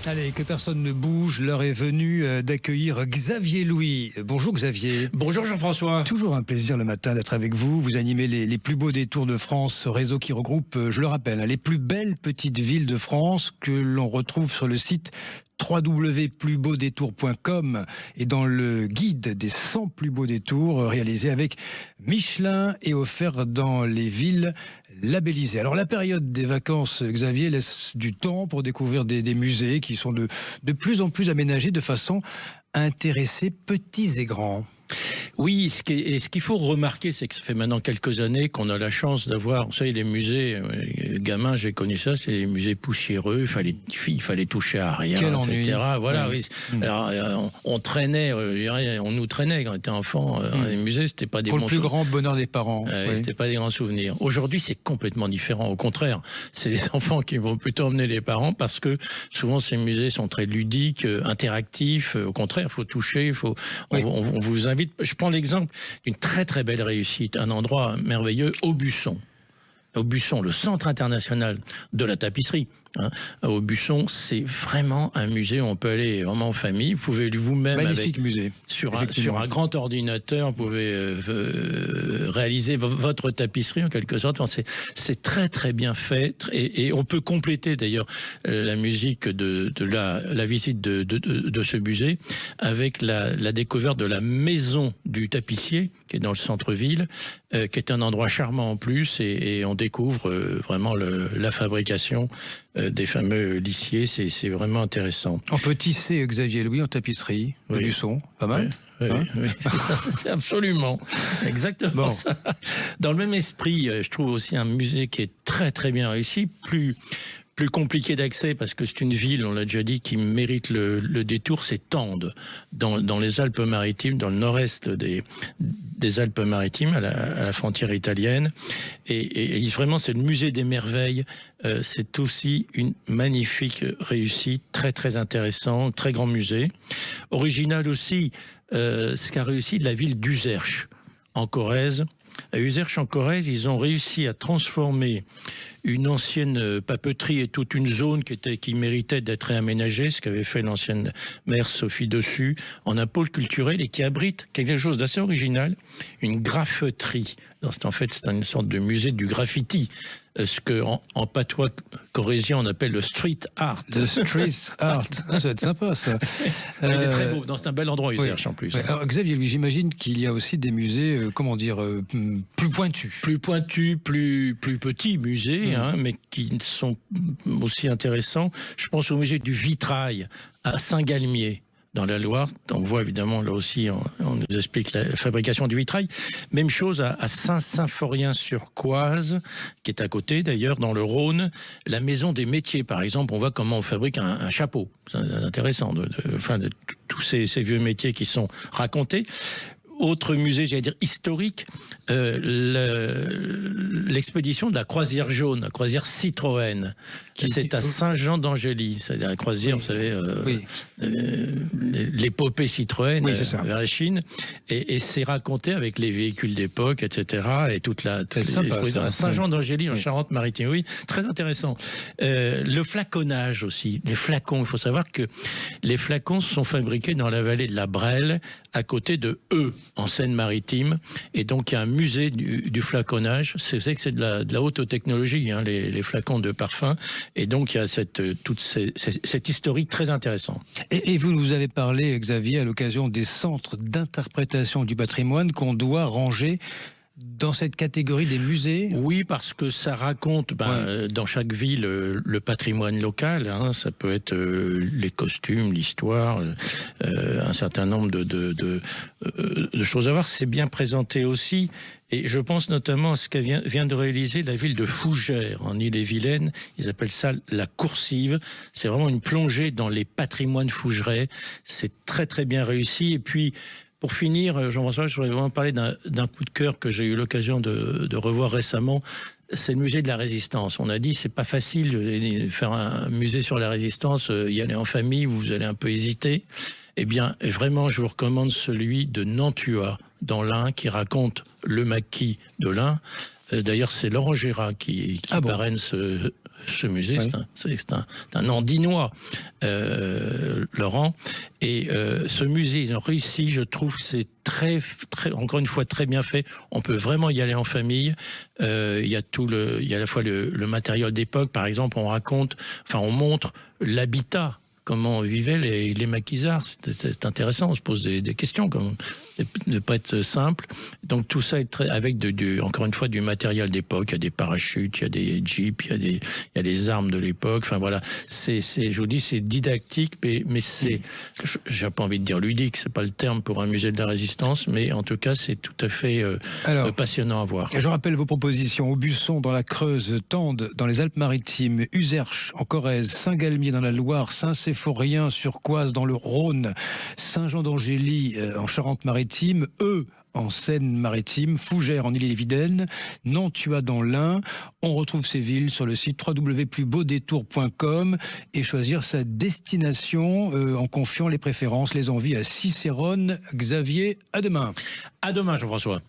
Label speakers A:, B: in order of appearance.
A: Allez, que personne ne bouge, l'heure est venue d'accueillir Xavier Louis. Bonjour Xavier.
B: Bonjour Jean-François.
A: Toujours un plaisir le matin d'être avec vous. Vous animez les plus beaux détours de France, ce réseau qui regroupe, je le rappelle, les plus belles petites villes de France que l'on retrouve sur le site www.plusbeaudétours.com et dans le guide des 100 plus beaux détours réalisé avec Michelin et offert dans les villes labellisées. Alors la période des vacances, Xavier, laisse du temps pour découvrir des musées qui sont de plus en plus aménagés de façon à intéresser petits et grands.
B: Oui, ce qu'il faut remarquer, c'est que ça fait maintenant quelques années qu'on a la chance d'avoir, vous savez, les musées, gamin, j'ai connu ça, c'est les musées poussiéreux, il fallait toucher à rien,
A: Quel
B: etc.
A: ennui.
B: Voilà,
A: oui.
B: oui. Alors, on traînait, on nous traînait quand on était enfant, dans les musées, c'était pas des
A: pour
B: bons
A: le plus grand bonheur des parents.
B: C'était pas des grands souvenirs. Aujourd'hui, c'est complètement différent. Au contraire, c'est les enfants qui vont plutôt emmener les parents parce que souvent ces musées sont très ludiques, interactifs. Au contraire, il faut toucher, on vous invite. Je prends l'exemple d'une très très belle réussite, un endroit merveilleux, Aubusson. Aubusson, le centre international de la tapisserie. Aubusson, c'est vraiment un musée où on peut aller vraiment en famille. Vous pouvez vous-même,
A: magnifique musée,
B: sur un grand ordinateur, vous pouvez réaliser votre tapisserie en quelque sorte. Enfin, c'est très très bien fait et on peut compléter d'ailleurs la musique de la visite de ce musée avec la découverte de la maison du tapissier qui est dans le centre-ville, qui est un endroit charmant en plus et on découvre vraiment la fabrication des fameux lissiers, c'est vraiment intéressant.
A: On peut tisser Xavier Louis en tapisserie,
B: oui.
A: Aubusson, pas mal.
B: Oui, c'est ça, c'est absolument, exactement ça. Dans le même esprit, je trouve aussi un musée qui est très très bien réussi, plus compliqué d'accès parce que c'est une ville, on l'a déjà dit, qui mérite le détour, c'est Tende, dans les Alpes-Maritimes, dans le nord-est des Alpes-Maritimes, à la frontière italienne. Et vraiment, c'est le musée des merveilles. C'est aussi une magnifique réussite, très très intéressant, très grand musée. Original aussi, ce qu'a réussi de la ville d'Uzerche, en Corrèze. À Uzerche en Corrèze, ils ont réussi à transformer une ancienne papeterie et toute une zone qui méritait d'être réaménagée, ce qu'avait fait l'ancienne maire Sophie Dessus, en un pôle culturel et qui abrite quelque chose d'assez original, une graffeterie. En fait, c'est une sorte de musée du graffiti, ce que en patois corrézien on appelle le street art.
A: Le street art, ça va être sympa ça.
B: C'est très beau, c'est un bel endroit Uzerche en plus.
A: Oui. Alors Xavier, j'imagine qu'il y a aussi des musées, plus pointus.
B: Plus pointus, plus petits musées, mais qui sont aussi intéressants. Je pense au musée du vitrail à Saint-Galmier, dans la Loire. On voit évidemment là aussi, on nous explique la fabrication du vitrail. Même chose à Saint-Symphorien-sur-Coise, qui est à côté d'ailleurs, dans le Rhône. La maison des métiers, par exemple, on voit comment on fabrique un chapeau. C'est intéressant, de tous ces vieux métiers qui sont racontés. Autre musée, j'allais dire historique, l'expédition de la croisière jaune, la croisière Citroën, c'est à Saint-Jean-d'Angély, c'est-à-dire la croisière, vous savez, l'épopée Citroën vers la Chine, et c'est raconté avec les véhicules d'époque, etc., et toute à Saint-Jean-d'Angély en Charente-Maritime. Oui, très intéressant. Le flaconnage aussi, les flacons, il faut savoir que les flacons sont fabriqués dans la vallée de la Brelle, à côté de Eu, en Seine-Maritime, et donc il y a un musée du flaconnage. C'est que c'est de la haute technologie, les flacons de parfum, et donc il y a cette historique très intéressant.
A: Et vous nous avez parlé, Xavier, à l'occasion des centres d'interprétation du patrimoine qu'on doit ranger dans cette catégorie des musées.
B: Oui, parce que ça raconte dans chaque ville le patrimoine local. Ça peut être les costumes, l'histoire, un certain nombre de choses à voir. C'est bien présenté aussi. Et je pense notamment à ce que vient de réaliser la ville de Fougères, en Ille-et-Vilaine. Ils appellent ça la coursive. C'est vraiment une plongée dans les patrimoines fougerais. C'est très très bien réussi. Et puis, pour finir, Jean-François, je voudrais vraiment parler d'un coup de cœur que j'ai eu l'occasion de revoir récemment. C'est le musée de la Résistance. On a dit c'est pas facile de faire un musée sur la Résistance, y aller en famille, vous allez un peu hésiter. Eh bien, vraiment, je vous recommande celui de Nantua, dans l'Ain, qui raconte le maquis de l'Ain. D'ailleurs, c'est Laurent Gérard qui parraine ce musée.
A: Oui.
B: C'est un Andinois, Laurent. Et ce musée, ils ont réussi, je trouve, c'est très, encore une fois, très bien fait. On peut vraiment y aller en famille. Il y a il y a à la fois le matériel d'époque. Par exemple, on montre l'habitat. Comment vivaient les maquisards. C'est intéressant, on se pose des questions, comme ne pas être simple. Donc tout ça est avec encore une fois du matériel d'époque. Il y a des parachutes, il y a des jeeps, il y a des armes de l'époque. Enfin voilà, je vous dis, c'est didactique, mais c'est, j'ai pas envie de dire ludique, c'est pas le terme pour un musée de la Résistance, mais en tout cas c'est tout à fait passionnant à voir.
A: Je rappelle vos propositions: Aubusson dans la Creuse, Tende dans les Alpes-Maritimes, Uzerche en Corrèze, Saint-Galmier dans la Loire, Saint-Séphrorien-sur-Coise dans le Rhône, Saint-Jean-d'Angély en Charente-Maritime, en Seine-Maritime, Fougères en Ille-et-Vilaine, Nantua dans l'Ain. On retrouve ces villes sur le site www.plusbeaudétours.com et choisir sa destination en confiant les préférences, les envies à Cicérone. Xavier, à demain.
B: À demain, Jean-François.